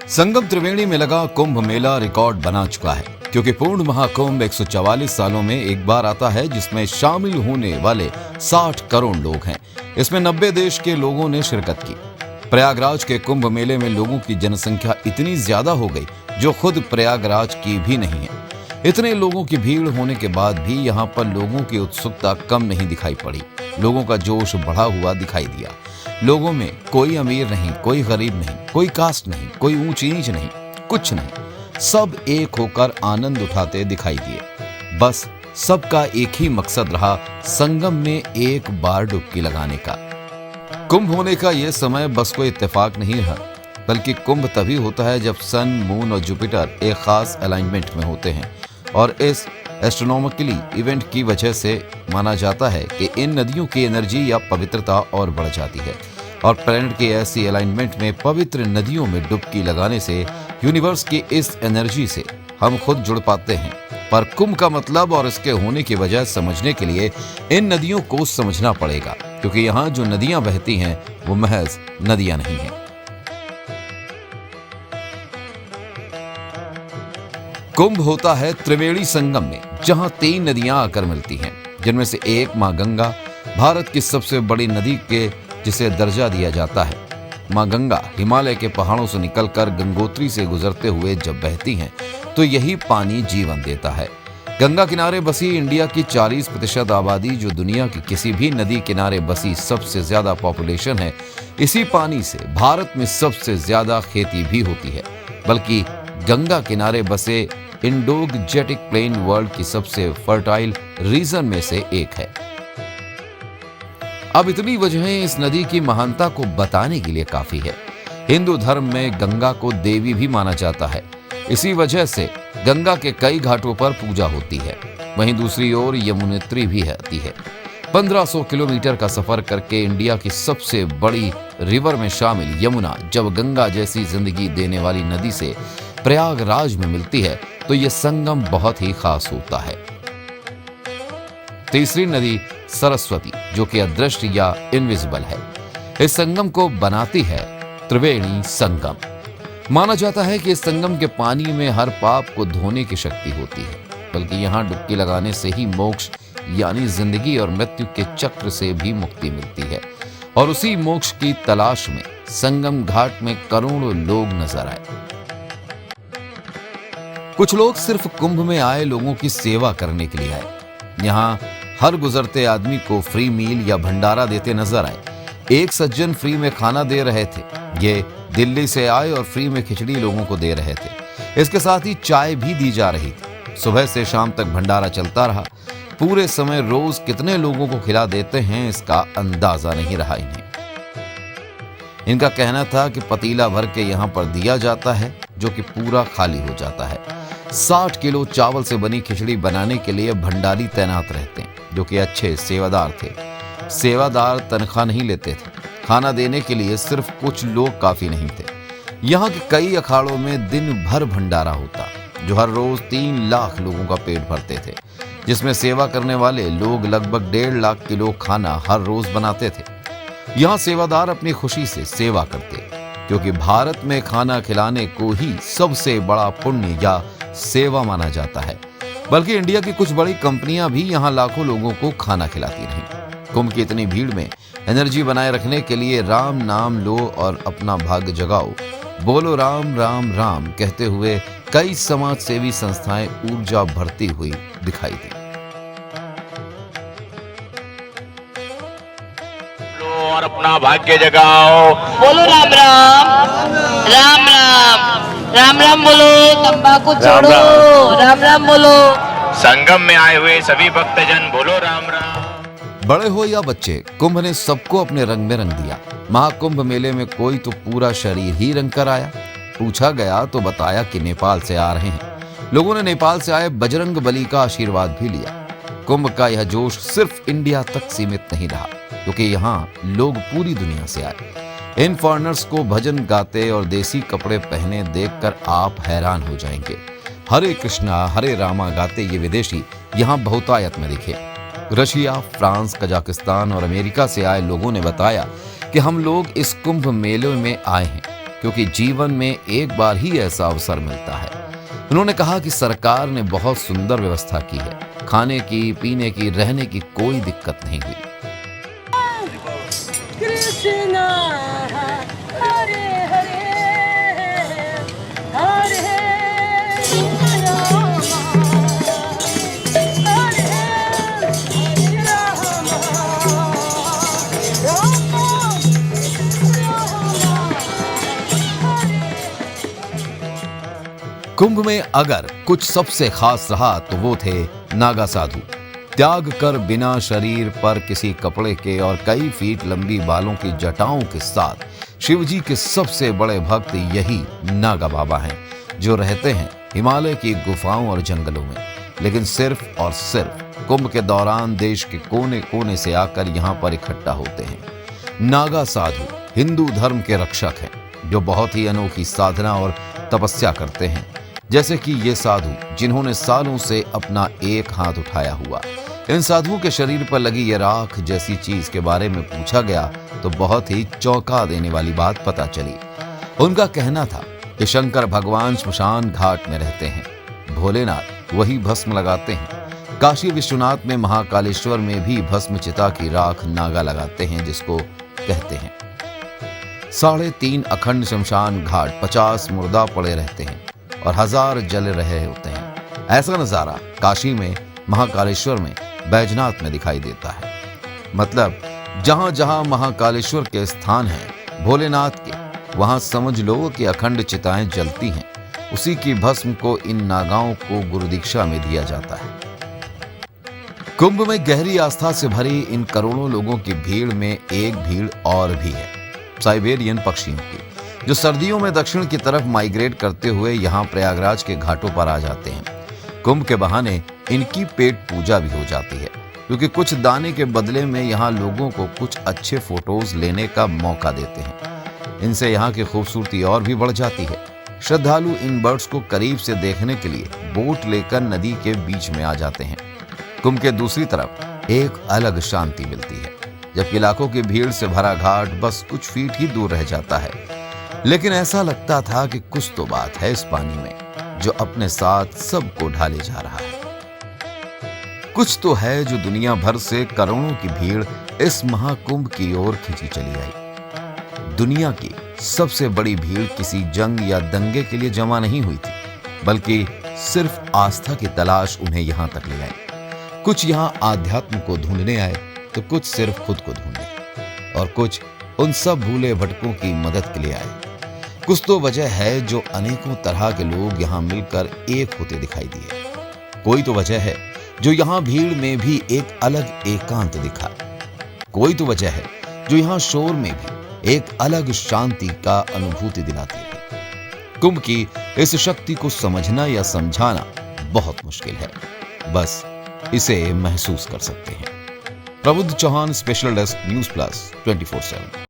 संगम त्रिवेणी में लगा कुंभ मेला रिकॉर्ड बना चुका है, क्योंकि पूर्ण महाकुंभ 144 सालों में एक बार आता है, जिसमें शामिल होने वाले 60 करोड़ लोग हैं। इसमें 90 देश के लोगों ने शिरकत की। प्रयागराज के कुंभ मेले में लोगों की जनसंख्या इतनी ज्यादा हो गई जो खुद प्रयागराज की भी नहीं है। इतने लोगों की भीड़ होने के बाद भी यहाँ पर लोगों की उत्सुकता कम नहीं दिखाई पड़ी। लोगों का जोश बढ़ा हुआ दिखाई दिया। लोगों में कोई अमीर नहीं, कोई गरीब नहीं, कोई कास्ट नहीं, कोई ऊंच नीच नहीं, कुछ नहीं। सब एक होकर आनंद उठाते दिखाई दिए। बस सबका एक ही मकसद रहा, संगम में एक बार डुबकी लगाने का। कुंभ होने का यह समय बस कोई इत्तेफाक नहीं रहा, बल्कि कुंभ तभी होता है जब सन, मून और जुपिटर एक खास अलाइनमेंट में होते हैं। और इस एस्ट्रोनॉमिकली इवेंट की वजह से माना जाता है कि इन नदियों की एनर्जी या पवित्रता और बढ़ जाती है। और प्लैनेट के ऐसी अलाइनमेंट में पवित्र नदियों में डुबकी लगाने से यूनिवर्स की इस एनर्जी से हम खुद जुड़ पाते हैं। पर कुंभ का मतलब और इसके होने की वजह समझने के लिए इन नदियों को समझना पड़ेगा, क्योंकि यहाँ जो नदियां बहती हैं वो महज नदियां नहीं हैं। कुंभ होता है त्रिवेणी संगम में, जहां 3 नदियां आकर मिलती हैं, जिनमें से एक मां गंगा, भारत की सबसे बड़ी नदी के जिसे दर्जा दिया जाता है। मां गंगा हिमालय के पहाड़ों से निकलकर गंगोत्री से गुजरते हुए जब बहती हैं, तो यही पानी जीवन देता है। गंगा किनारे बसी इंडिया की 40% आबादी, जो दुनिया की किसी भी नदी किनारे बसी सबसे ज्यादा पॉपुलेशन है। इसी पानी से भारत में सबसे ज्यादा खेती भी होती है, बल्कि गंगा किनारे बसे इंडो-गैंजेटिक प्लेन वर्ल्ड की सबसे फर्टाइल रीजन में से एक है। अब इतनी वजहें इस नदी की महानता को बताने के लिए काफी है। हिंदू धर्म में गंगा को देवी भी माना जाता है। इसी वजह से गंगा के कई घाटों पर पूजा होती है। वहीं दूसरी ओर यमुनोत्री भी आती है। 1500 किलोमीटर का सफर करके इंडिया की सबसे बड़ी रिवर में शामिल यमुना जब गंगा जैसी जिंदगी देने वाली नदी से प्रयागराज में मिलती है, तो यह संगम बहुत ही खास होता है। तीसरी नदी सरस्वती, जो कि अदृश्य या इनविजिबल है, इस संगम को बनाती है त्रिवेणी संगम। माना जाता है कि इस संगम के पानी में हर पाप को धोने की शक्ति होती है, बल्कि यहाँ डुबकी लगाने से ही मोक्ष यानी जिंदगी और मृत्यु के चक्र से भी मुक्ति मिलती है। और उसी मोक्ष की तलाश में संगम घाट में करोड़ों लोग नजर आए। कुछ लोग सिर्फ कुंभ में आए लोगों की सेवा करने के लिए आए। यहाँ हर गुजरते आदमी को फ्री मील या भंडारा देते नजर आए। एक सज्जन फ्री में खाना दे रहे थे। ये दिल्ली से आए और फ्री में खिचड़ी लोगों को दे रहे थे। इसके साथ ही चाय भी दी जा रही थी। सुबह से शाम तक भंडारा चलता रहा। पूरे समय रोज कितने लोगों को खिला देते हैं, इसका अंदाजा नहीं रहा इन्हें। इनका कहना था कि पतीला भर के यहाँ पर दिया जाता है, जो कि पूरा खाली हो जाता है। 60 किलो चावल से बनी खिचड़ी बनाने के लिए भंडारी तैनात रहते हैं, जो कि अच्छे सेवादार थे। सेवादार तनख्वाह नहीं लेते थे। खाना देने के लिए सिर्फ कुछ लोग काफी नहीं थे। यहाँ के कई अखाड़ों में दिन भर भंडारा होता, जो हर रोज 3 लाख लोगों का पेट भरते थे, जिसमें सेवा करने वाले लोग लगभग 1.5 लाख किलो खाना हर रोज बनाते थे। यहाँ सेवादार अपनी खुशी से सेवा करते, क्योंकि भारत में खाना खिलाने को ही सबसे बड़ा पुण्य या सेवा माना जाता है। बल्कि इंडिया की कुछ बड़ी कंपनियां भी यहाँ लाखों लोगों को खाना खिलाती रहीं। कुंभ की इतनी भीड़ में एनर्जी बनाए रखने के लिए राम नाम लो और अपना भाग्य जगाओ, बोलो राम राम राम कहते हुए कई समाज सेवी संस्थाएं ऊर्जा भरती हुई दिखाई दी। और अपना भाग्य जगाओ, बोलो राम राम राम राम राम राम बोलो, तंबाकू छोड़ो, राम राम बोलो। संगम में आए हुए सभी भक्तजन बोलो राम राम। बड़े हो या बच्चे, कुंभ ने सबको अपने रंग में रंग दिया। महाकुंभ मेले में कोई तो पूरा शरीर ही रंग कर आया। पूछा गया तो बताया कि नेपाल से आ रहे हैं। लोगों ने नेपाल से आए बजरंग बली का आशीर्वाद भी लिया। कुंभ का यह जोश सिर्फ इंडिया तक सीमित नहीं रहा, क्योंकि यहाँ लोग पूरी दुनिया से आए। इन फॉरेनर्स को भजन गाते और देसी कपड़े पहने देखकर आप हैरान हो जाएंगे। हरे कृष्णा हरे रामा गाते ये विदेशी यहाँ बहुतायत में दिखे। रशिया, फ्रांस, कजाकिस्तान और अमेरिका से आए लोगों ने बताया कि हम लोग इस कुंभ मेले में आए हैं क्योंकि जीवन में एक बार ही ऐसा अवसर मिलता है। उन्होंने कहा कि सरकार ने बहुत सुंदर व्यवस्था की है, खाने की, पीने की, रहने की कोई दिक्कत नहीं हुई। कृष्णा हरे हरे हरे रामा हरे कुंभ में अगर कुछ सबसे खास रहा तो वो थे नागा साधु। त्याग कर बिना शरीर पर किसी कपड़े के और कई फीट लंबी बालों की जटाओं के साथ शिवजी के सबसे बड़े भक्त यही नागा बाबा हैं, जो रहते हैं हिमालय की गुफाओं और जंगलों में, लेकिन सिर्फ और सिर्फ कुंभ के दौरान देश के कोने कोने से आकर यहाँ पर इकट्ठा होते हैं। नागा साधु हिंदू धर्म के रक्षक हैं, जो बहुत ही अनोखी साधना और तपस्या करते हैं। जैसे कि ये साधु जिन्होंने सालों से अपना एक हाथ उठाया हुआ। इन साधुओं के शरीर पर लगी ये राख जैसी चीज के बारे में पूछा गया तो बहुत ही चौंका देने वाली बात पता चली। उनका कहना था कि शंकर भगवान श्मशान घाट में रहते हैं, भोलेनाथ वही भस्म लगाते हैं, काशी विश्वनाथ में महाकालेश्वर में भी भस्म चिता की राख नागा लगाते हैं, जिसको कहते हैं 3.5 अखंड शमशान घाट 50 मुर्दा पड़े रहते हैं और 1000 जल रहे होते हैं। ऐसा नजारा काशी में, महाकालेश्वर में, बैजनाथ में दिखाई देता है। मतलब जहां जहां महाकालेश्वर के स्थान हैं भोलेनाथ के, वहां समझ लो कि अखंड चिताएं जलती हैं। उसी की भस्म को इन नागाओं को गुरु दीक्षा में दिया जाता है। कुंभ में गहरी आस्था से भरी इन करोड़ों लोगों की भीड़ में एक भीड़ और भी है, साइबेरियन पक्षियों की, जो सर्दियों में दक्षिण की तरफ माइग्रेट करते हुए यहाँ प्रयागराज के घाटों पर आ जाते हैं। कुंभ के बहाने इनकी पेट पूजा भी हो जाती है, क्योंकि कुछ दाने के बदले में यहाँ लोगों को कुछ अच्छे फोटोज लेने का मौका देते हैं। इनसे यहाँ की खूबसूरती और भी बढ़ जाती है। श्रद्धालु इन बर्ड्स को करीब से देखने के लिए बोट लेकर नदी के बीच में आ जाते हैं। कुंभ के दूसरी तरफ एक अलग शांति मिलती है, जबकि लाखों की भीड़ से भरा घाट बस कुछ फीट ही दूर रह जाता है। लेकिन ऐसा लगता था कि कुछ तो बात है इस पानी में, जो अपने साथ सबको ढाले जा रहा है। कुछ तो है जो दुनिया भर से करोड़ों की भीड़ इस महाकुंभ की ओर खींची चली आई। दुनिया की सबसे बड़ी भीड़ किसी जंग या दंगे के लिए जमा नहीं हुई थी, बल्कि सिर्फ आस्था की तलाश उन्हें यहां तक ले आई। कुछ यहां आध्यात्म को ढूंढने आए तो कुछ सिर्फ खुद को ढूंढने, और कुछ उन सब भूले भटकों की मदद के लिए आए। कुछ तो वजह है जो अनेकों तरह के लोग यहाँ मिलकर एक होते दिखाई दिए। कोई तो वजह है जो यहाँ भीड़ में भी एक अलग एकांत दिखा। कोई तो वजह है जो यहाँ शोर में भी एक अलग शांति का अनुभूति दिलाती है। कुंभ की इस शक्ति को समझना या समझाना बहुत मुश्किल है, बस इसे महसूस कर सकते हैं। Prabuddh Chauhan, special desk, news plus 24/7।